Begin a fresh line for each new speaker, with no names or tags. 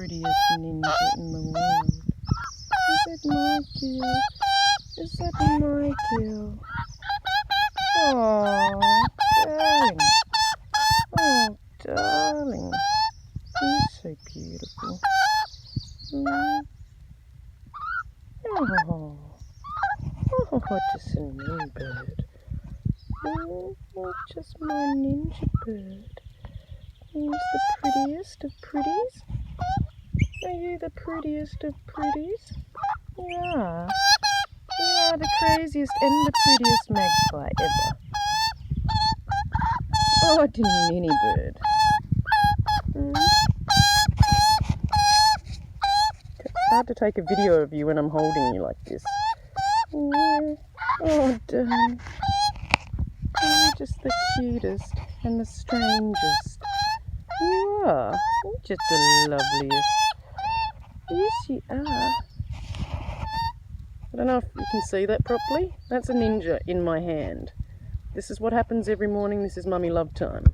prettiest ninja in the world? Is it my girl? Is that my girl? Oh, darling. Oh, darling. You're so beautiful. Oh, just a ninja bird. Oh, just my ninja bird. He's the prettiest of pretties. Are you the prettiest of pretties? You are. You are the craziest and the prettiest magpie ever. Oh, dear ninny bird. It's hard to take a video of you when I'm holding you like this. Yeah. Oh, darling. You're just the cutest and the strangest. You are. You're just the loveliest. Yes, you are. I don't know if you can see that properly. That's a ninja in my hand. This is what happens every morning. This is Mummy Love Time.